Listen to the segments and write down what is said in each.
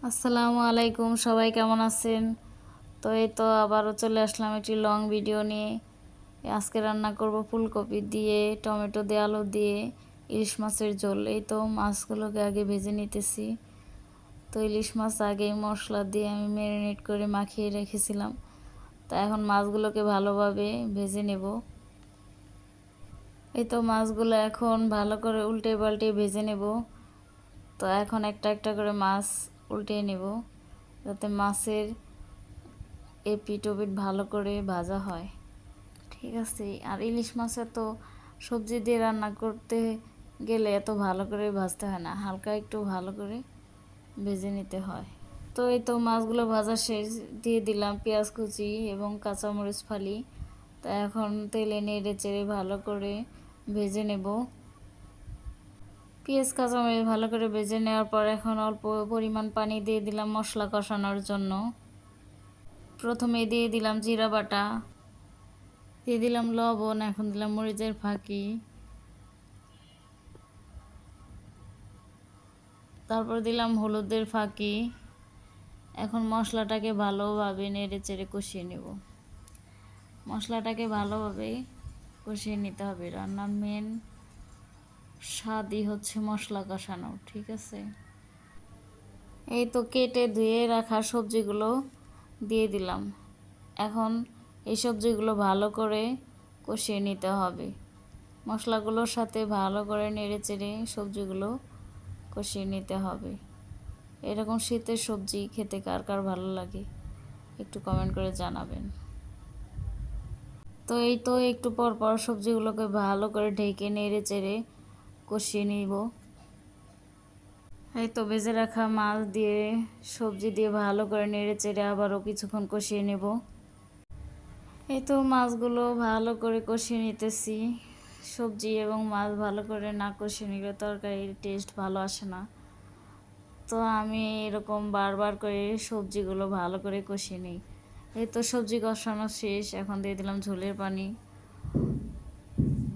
আসসালামু আলাইকুম, সবাই কেমন আছেন? তো এই তো আবারও চলে আসলাম একটি লং ভিডিও নিয়ে। আজকে রান্না করব ফুলকপি দিয়ে, টমেটো দিয়ে, আলু দিয়ে ইলিশ মাছের ঝোল। এই তো মাছগুলোকে আগে ভেজে নিতেছি। তো ইলিশ মাছ আগে মশলা দিয়ে আমি ম্যারিনেট করে মাখিয়ে রেখেছিলাম। তো এখন মাছগুলোকে ভালোভাবে ভেজে নেব। এই তো মাছগুলো এখন ভালো করে উল্টে পাল্টে ভেজে নেব। তো এখন একটা একটা করে মাছ উল্টে নেব যাতে মাছের এপিট ওপিট ভালো করে ভাজা হয়। ঠিক আছে। আর ইলিশ মাছে তো সবজি দিয়ে রান্না করতে গেলে এত ভালো করে ভাজতে হয় না, হালকা একটু ভালো করে ভেজে নিতে হয়। তো এই তো মাছগুলো ভাজা শেষ, দিয়ে দিলাম পেঁয়াজ কুচি এবং কাঁচামরিচ ফালি। তো এখন তেলে নেড়ে চেড়ে ভালো করে ভেজে নেব। পেঁয়াজ কাঁচামরিচ ভালো করে ভেজে নেওয়ার পর এখন অল্প পরিমাণ পানি দিয়ে দিলাম মশলা কষানোর জন্য। প্রথমে দিয়ে দিলাম জিরা বাটা, দিয়ে দিলাম লবণ, এখন দিলাম মরিচের ফাঁকি, তারপর দিলাম হলুদের ফাঁকি। এখন মশলাটাকে ভালোভাবে নেড়ে চেড়ে কষিয়ে নেব। মশলাটাকে ভালোভাবে কষিয়ে নিতে হবে। রান্নার মেন স্বাদই হচ্ছে মশলা কষানো। ঠিক আছে। এই তো কেটে ধুয়ে রাখা সবজিগুলো দিয়ে দিলাম। এখন এই সবজিগুলো ভালো করে কষিয়ে নিতে হবে। মশলাগুলোর সাথে ভালো করে নেড়ে চেড়ে সবজিগুলো কষিয়ে নিতে হবে। এরকম শীতের সবজি খেতে কার কার ভালো লাগে একটু কমেন্ট করে জানাবেন। তো এই তো একটু পর পর সবজিগুলোকে ভালো করে ঢেকে নেড়ে চেড়ে কষিয়ে নিব। এই তো ভেজে রাখা মাছ দিয়ে সবজি দিয়ে ভালো করে নেড়ে চেড়ে আবারও কিছুক্ষণ কষিয়ে নেব। এই তো মাছগুলো ভালো করে কষিয়ে নিতেছি। সবজি এবং মাছ ভালো করে না কষিয়ে নিলে তরকারির টেস্ট ভালো আসে না। তো আমি এরকম বারবার করে সবজিগুলো ভালো করে কষিয়ে নিই। এই তো সবজি কষানো শেষ, এখন দিয়ে দিলাম ঝোলের পানি।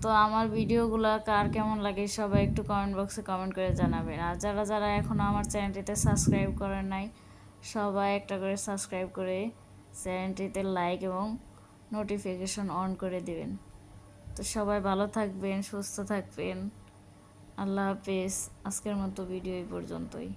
তো আমার ভিডিওগুলো কার কেমন লাগে সবাই একটু কমেন্ট বক্সে কমেন্ট করে জানাবেন। আর যারা যারা এখনও আমার চ্যানেলটিতে সাবস্ক্রাইব করেন নাই, সবাই একটা করে সাবস্ক্রাইব করে চ্যানেলটিতে লাইক এবং নোটিফিকেশন অন করে দিবেন। তো সবাই ভালো থাকবেন, সুস্থ থাকবেন। আল্লাহ হাফেজ। আজকের মতো ভিডিও এই পর্যন্তই।